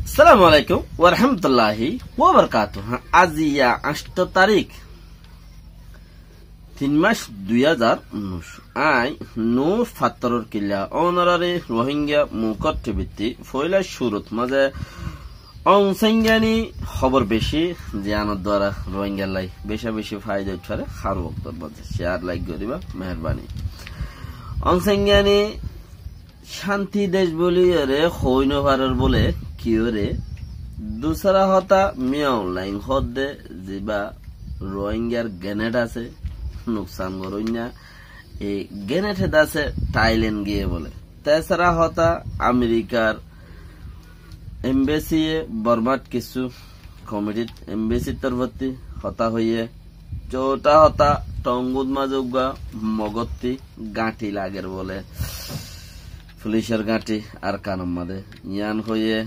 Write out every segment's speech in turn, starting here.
আসসালামু আলাইকুম ওয়া রাহমাতুল্লাহি ওয়া বারাকাতুহু। আজ 8 তারিখ 3 মাস 2019 আই নো ফাত্তরর কিল্লা অনারারে রোহিঙ্গা মুকট ভিত্তি ফয়লা শুরুত মাঝে অংসেঙ্গানি খবর বেশি জানার দ্বারা রোহিঙ্গা লাই বেশি বেশি ফায়দা উঠারে খার বক্তর মাঝে শেয়ার লাইক করিবা মেহরবানি। অংসেঙ্গানি শান্তি দেশ বলি রে হইন ভারর বলে কিওরে দুসরা হতা মিয়াও লাইন হদে জিবা রোহিঙ্গার গ্রেনেড আছে নুকসান করইনা এই গ্রেনেড আছে থাইল্যান্ড গিয়ে বলে। তেসরা হতা আমেরিকার এমবেসি বর্মাট কিছু কমিটির এমবেসি তরফতি হতা হইয়ে। চৌটা হতা টঙ্গুদ মাজুগা মগত্তি গাঁটি লাগের বলে পুলিশের গাঁটি আর কানম মাদে ইয়ান হইয়ে।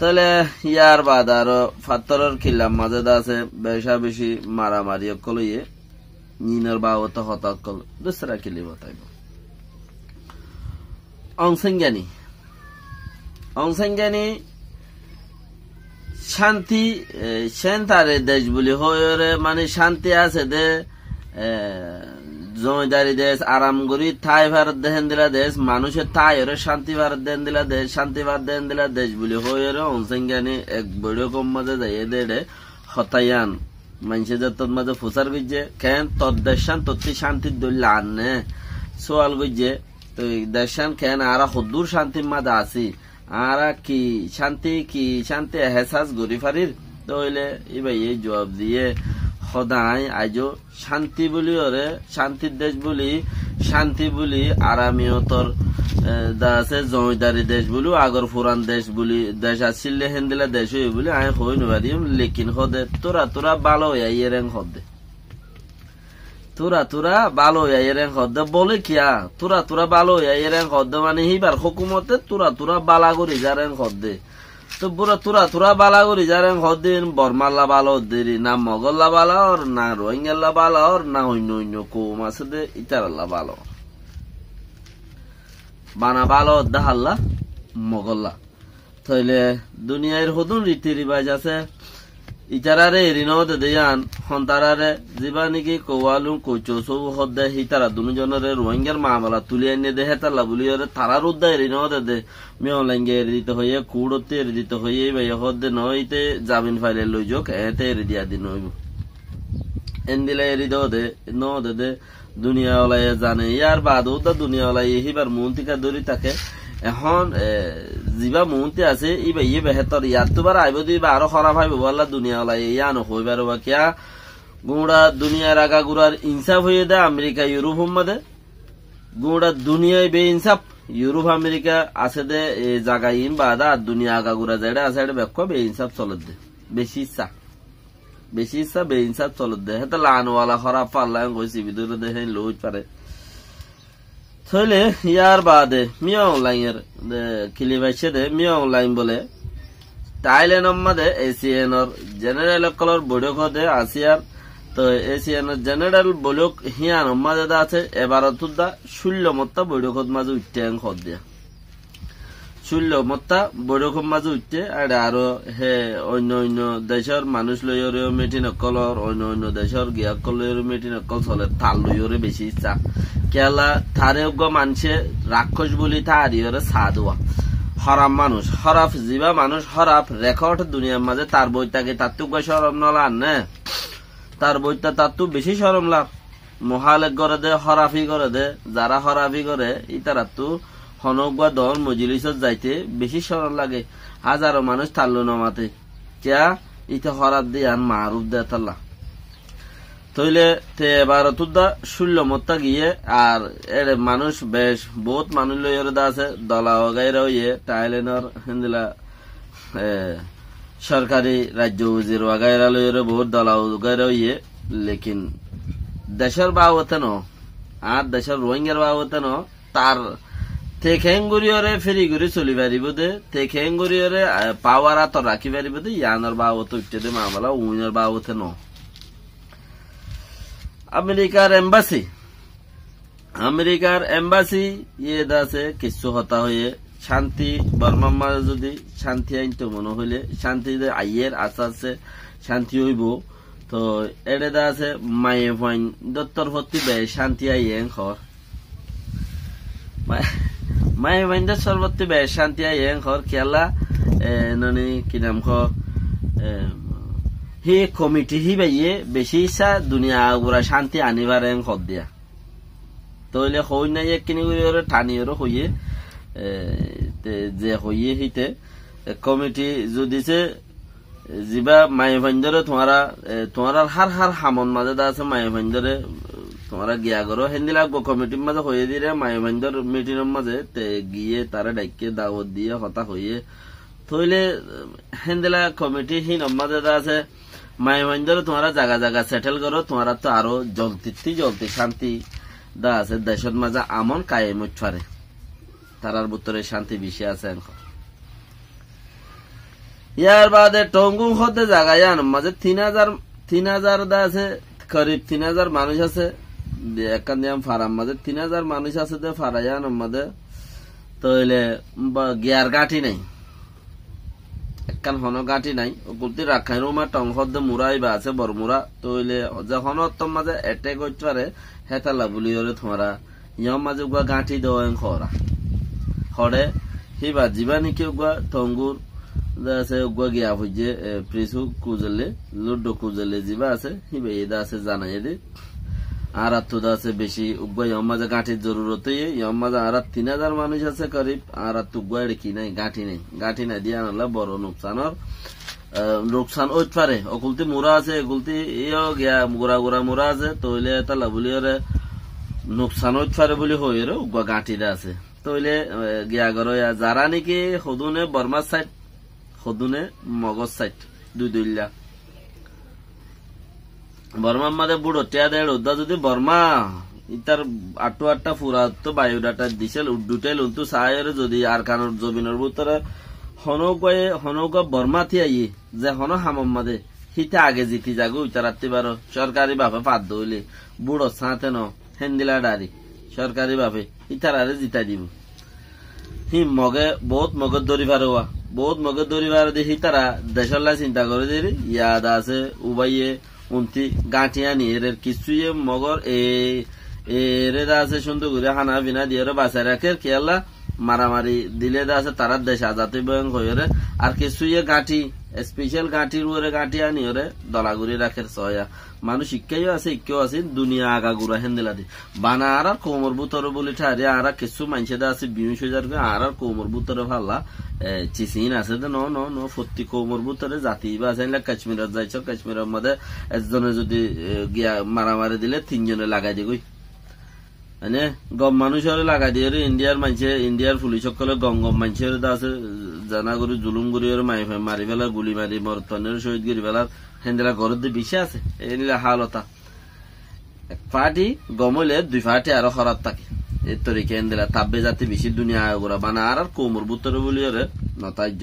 তাহলে ইয়ার বাদ আরো ফাত্তরের খিলাম মাঝে আছে বেশা বেশি মারামারি অকল ইয়ে নিনের বাবত হতা অকল দুসরা খিলি বতাইব। অংসেঙ্গানি শান্তি সেন্টারে দেশ বলি হয়ে মানে শান্তি আছে দে জমিদারি দেশ আরাম করি থাই ভারত দেন দিলা দেশ মানুষের থাই ওরে শান্তি ভারত দেন দিলা দেশ শান্তি ভারত দেন দিলা দেশ বলি হয়ে অংসেঙ্গানি এক বড় কম মাঝে যাই দে হতায়ান মানুষের তোর মাঝে ফুসার গুজে কেন তোর দেশান তোর শান্তির দলিল আনে সোয়াল গুজে তো দেশান কেন আর হদ্দুর শান্তির মাঝে আসি আর কি শান্তি এহসাস গরি ফারির তইলে এবার এই জবাব দিয়ে সদায় আজও শান্তি বলি ওরে শান্তির দেশ বলি শান্তি বলি আরামিয়তর আছে জমিদারি দেশ বলি আগর পুরান দেশ বলি দেশ আসছিল হেন্দিলা দেশ হয়ে বলি আয় হই নবারিম লেকিন হদে তোরা ভালো এরেং হদে তোরা ভালো এরেং হদে বলে কিয়া তোরা ভালো এরেং হদে মানে হিবার হুকুমতে তোরা বালা করি যারেং হদে তো বুড়া তোরা বালা করি যারেং হদিন বর্মাল্লা বালা দেরি না মগল্লা বালা ওর না রোহিঙ্গাল্লা বালা ওর না অন্য কৌম আছে দে ইতারাল্লা বালা বানা বালা দাহাল্লা মগল্লা তাইলে দুনিয়ার হদুন রীতি রিবাজ আছে ইতারারে ঋণতে দেয়ান হন্তারারে যিবা নাকি কৌয়ালুম কৌচো সব হদে হিতারা দুজনের রোহিঙ্গার মামলা তুলি এনে দে হেতাল্লা বলি তারার উদ্দায় ঋণতে দে মেয়লাঙ্গে এর দিতে হইয়ে কুড়তে এর দিতে হইয়ে ভাই হদে নইতে জামিন ফাইলে লই যোগ এতে এর দিয়া দিন হইব এন্দিলে এরি দে দুনিয়া ওলাই জানে ইয়ার বাদ ওদা দুনিয়া ওলাই হিবার মন্ত্রিকা দরি থাকে এখন যিবা মন্ত্রী আছে ইবা ইয়ে বেহতর ইয়ার তোবার আইব দিবা আরো খারাপ হইব বললা দুনিয়া ওলাই ইয়ানো হইবার বা কিয়া গুড়া দুনিয়ার আগা গুড়ার ইনসাফ হইয়ে দে আমেরিকা ইউরোপ দে গুড়া দুনিয়ায় বে ইনসাফ ইউরোপ আমেরিকা আছে দে জায়গায় ইন বাদা দুনিয়া আগা গুড়া যাইডা আছে বেক্ষ বে ইনসাফ চলত দে বেশি ইচ্ছা বে ইনসাফ চলত দে হেতে লানওয়ালা খারাপ পাল্লা কইছি ভিতরে দেখে লইত পারে থইলে ইয়ার বাদে মিয়া অনলাইনের কিলিবাইছে দে মিয়া অনলাইন বলে থাইল্যান্ড মাদে এসিএনর জেনারেল কলর বৈঠক দে আসিয়ার তো এসিএনর জেনারেল বৈঠক হিয়ান মাঝে আছে এবার তুদা 16 মত্তা বৈঠক মাঝে উঠতে খদ দিয়া 16 মত্তা বৈঠক মাঝে উঠতে আর আরো হে অন্য দেশের মানুষ লইয়রেও মিটিং কলর অন্য দেশের গিয়া কলর মিটিং কল চলে তাল লইয়রে বেশি ইচ্ছা কেলা থারে মানুষে রাক্ষস বলি তারিয়রে সাদুয়া হরাম মানুষ হরাফ জিবা মানুষ হরাফ রেকর্ড দুনিয়ার মাঝে তার বইটাকে তার তো সরম নলা নে তার বইটা তার তো বেশি সরম লাভ মহালেক করে দে হরাফি করে দে যারা হরাফি করে ইতারা তো হনকা দল মজলিসত যাইতে বেশি সরম লাগে হাজারো মানুষ থাকলো নমাতে কিয়া ইতে হরাফ দিয়ে আর মারুফ দে তাল্লা তইলে তে এবার তুদা 16 মত্তা গিয়ে আর এর মানুষ বেশ বহুত মানুষ লইরে আছে দলা গাইরা হইয়ে থাইল্যান্ডের হিন্দিলা সরকারি রাজ্য উজির গাইরা লইরে বহুত দলা গাইরা হইয়ে লেকিন দেশের বাবতে ন আর দেশের রোহিঙ্গার বাবতে ন তার তেখেঙ্গুরিয়রে ফেরি ঘুরি চলি পারিব দে তেখেঙ্গুরিয়রে পাওয়ার আত রাখি পারিব দে ইয়ানোর বাবতে উঠতে দে মামলা উইনের বাবতে ন আমেরিকার এম্বাসি ইয়ে দাসে কিছু হতা হয়ে শান্তি বর্মার মাঝে যদি শান্তি আইনতো মনে হইলে শান্তি আইয়ের আস্তে আস্তে শান্তি হইব তো এটা দা আছে মায়ে ফাইন দত্তর ভর্তি ব্যয় শান্তি আইয়েন খর মায়ে ফাইন সর্বত্র ব্যয় শান্তি আইয়েন খর খেলা ননি কি নাম খ হি কমিটি হি বাইয়ে বেশি ইচ্ছা দুনিয়া গুড়া শান্তি আনিবার খর দিয়া তইলে হই নাই একখিনি করে টানিয়েরও হইয়ে যে হইয়ে হিতে কমিটি যদিছে যিবা মায়ে ভাইন্দরে তোমার হার হার হামন মাঝে দা আছে মায়ে ভাইন্দরে তোমারা গিয়া করো হেন্দি লাগবো কমিটির মাঝে হইয়ে দিলে মায়ে ভাইন্দর মিটিংয়ের মাঝে গিয়ে তারা ডাইকে দাওয়াত দিয়ে হতা হইয়ে থইলে হেন্দিলা কমিটি হিন মাঝে দা আছে মায়ে ভাইন্দরে তোমারা জায়গা জায়গা সেটেল করো তোমারা তো আরো জলতি শান্তি দা আছে দেশের মাঝে আমন কায়েম উঠে তারার ভিতরে শান্তি বেশি আছে এখন ইয়ার বাদে টঙ্গু হতে জায়গায় মাঝে 3000 দা আছে করিব 3000 মানুষ আছে একান দিয়াম ফারাম মাঝে 3000 মানুষ আছে দে ফারাইয়ান মাঝে তইলে গিয়ার গাঁটি নাই একান হন গাঁটি নাই ওগুলতি রাখাই রুমা টং হতে মুরাই বা আছে বরমুরা তইলে যখন তোর মাঝে এটেক হইতে হেতালা বলি ওরে তোমারা ইয়ম মাঝে গুয়া গাঁটি দেওয়া খরা হরে হিবা যিবা নাকি গুয়া টঙ্গুর আছে গুয়া গিয়া হইছে প্রিসু কুজলে লুডো কুজলে যিবা আছে হিবা এদা আছে জানাই দে আর আত্মদা আছে বেশি উগুয়া ইয়ম মাঝে গাঁটির জরুরত ইয়ম মাঝে আর 3000 মানুষ আছে করিব আর তুগুয়া কি নাই গাঁটি নাই দিয়ে আনলা বড় নোকসান ওই পারে অকুলতি মুরা আছে এগুলতি ইয় গিয়া গুড়া মুরা আছে তইলে তালা বলি ওরে নোকসান ওই পারে বলি হই রে উগুয়া গাঁটিটা আছে তইলে গিয়া গর যারা নাকি সদুনে বর্মার সাইড সদুনে মগজ সাইড দুইলা বর্মার মাঝে বুড়ো টিয়া দেড় ওদা যদি বর্মা ইতার আটটা ফুরা তো বায়োডাটা দিছিল উড্ডুটাই লুন্তু সাহের যদি আর কারোর জমিনের ভিতরে হনৌকা বর্মা থিয়াই যে হন হামম মাদে হিতে আগে জিতি যাগো ইতারাত্তি বারো সরকারি ভাবে পাদ্য হইলে বুড়ো সাঁতে ন হেন্দিলা ডারি সরকারি ভাবে ইতারারে জিতা দিব হি মগে বহুত মগজ দরিবার দেখি তারা দেশল্লা চিন্তা করে দিলি ইয়াদ আছে উবাইয়ে উন্তি গাঁঠিয়া নি এর কিছুয়ে মগর এরে আছে সুন্দর করে হানা বিনা দিয়ে বাঁচায় রাখে খেয়াল্লা মারামারি দিলে আছে তারা দেশ আজাতে বয়ং হয়ে আর কিছুয়ে গাঁঠি স্পেশাল গাঁঠির উপরে গাঁঠি আনি ওরে দলাগুড়ি রাখে সয়া মানুষ ইক্কাইও আছে ইক্কেও আছে দুনিয়া আগা গুড়া হেন্দিলা দি বানা আর কোমর বুতর বলি ঠারে আর কিছু মানুষের আছে 20,000 আর কোমর বুতরে ভাল্লা চিসিন আছে ন ফত্তি কোমর বুতরে জাতি বা আছে কাশ্মীরত যাইছ কাশ্মীরের মধ্যে একজনে যদি গিয়া মারামারি দিলে 3 জনে লাগাই দিগই মানে গম মানুষের লাগাই দিয়ে ইন্ডিয়ার পুলিশ সকলে গম মানুষের আছে জানা করি জুলুম করি মারি ফেলার গুলি মারি মরতনের শহীদ গিরি ফেলার হেন্দিলা ঘরের দিয়ে বেশি আছে এই নিলে হালতা এক পার্টি গমলে 2 পার্টি আরো খরাব থাকে এই তরিকে হেন্দিলা তাব্বে জাতি বেশি দুনিয়া আয়োগরা বানা আর কোমর বুতরে বলি ওরে নতাজ্য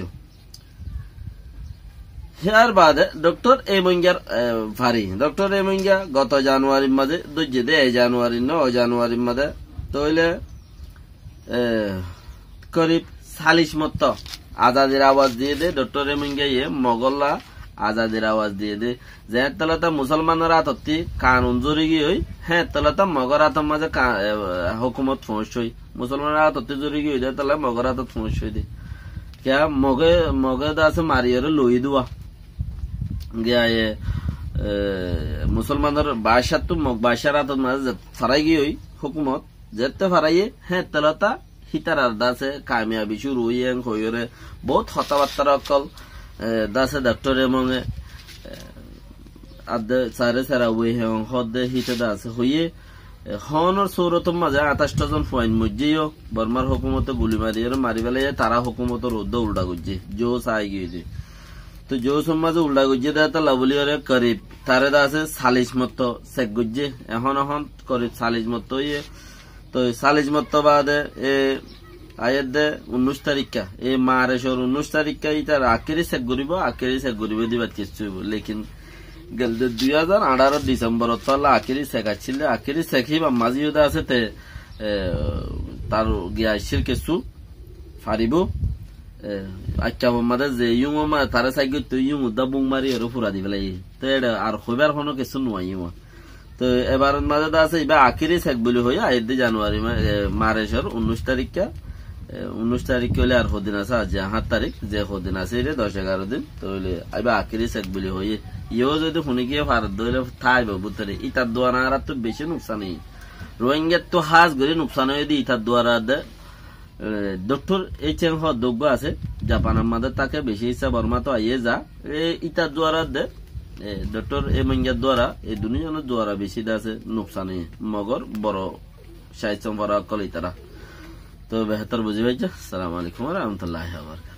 ইয়ার বাদে ডক্টর এমঙ্গার ভারি ডক্টর এমঙ্গা গত জানুয়ারির মাঝে দুজে দে জানুয়ারির মাঝে তইলে করিব 40 মত আজাদের আওয়াজ দিয়ে দে ডক্টর এমঙ্গা মগল্লা আজাদের আওয়াজ দিয়ে দে যে তলাতা মুসলমানরা তত্তি কানুন জরি গিয়ে হ্যাঁ তলাতা মগর আতম মাঝে হুকুমত পৌঁছই মুসলমানরা তত্তি জরি গিয়ে দে তলা মগর আতত পৌঁছই দে क्या मगे दास मारियर लई दुआ गया ये मुसलमानर बादशाह तो बादशाह रात फराई गई हुई हुकूमत जते फराइए हैं तलता हितार दासे कामयाबी शुरू हुई है खोयरे बहुत हतावत्तर अकल दासे डॉक्टर एमंगे आदे सारे सारा हुए हैं हदे हिते दासे हुई হনর সৌরতম মাঝে 28 জন পয়েন্ট মধ্যেও বর্মার হুকুমতে গুলি মারি ফেলে তারা হুকুমতের উদ্দ উল্টা করছে জোশ আই গিয়েছে তো জোশ মাঝে উল্টা করছে তা লাভলি করিব তারে আছে 40 মত চেক করছে এখন করিব 40 মত তো 40 মত বাদে আয়ের দে 19 তারিখা এই মারেশর 19 তারিখা তার আখেরি চেক করিব দিবার কিছু লেকিন গেল 2018 ডিসেম্বর তলা আখেরি শেখ হিবা মাঝিউদা আছে তার গিয়া আসছিল কিছু ফারিব আচ্ছা মাদে যে ইউম মা তারা সাইগ তো ইউম দা বুং মারি আর ফুরা দি বেলাই তো এটা আর খবর কোনো কিছু নয় ইউম তো এবার মাঝে আছে এবার আখিরি সেক বলি হই আইদি জানুয়ারি মারেশর 19 তারিখটা 19 তারিখ হলে আর হদিন আছে আজ 7 তারিখ যে হদিন আছে এটা 10-11 দিন তো হইলে এবার আখিরি সেক বলি হই ইও যদি শুনি গিয়ে ভারত দইলে থাইব বুতরে ইতার দোয়ানা আর তো বেশি নুকসান রোহিঙ্গা তো হাজ গরি নুকসান হয়ে দি ইতার দোয়ারা দে ডক্টর এইচ এম হদ্যোগ্য আছে জাপানের মাঝে তাকে বেশি ইচ্ছা বর্মা তো আইয়ে যা ইতার দোয়ারা দে ডক্টর এ মঙ্গিয়ার দ্বারা এই দুনিয়ার দ্বারা বেশি আছে নুকসানি মগর বড় সাহিত্য বড় কল ইতারা তো বেহতর বুঝি ভাইছে। আসসালামু আলাইকুম ওয়া রাহমাতুল্লাহি ওয়া বারাকাতুহু।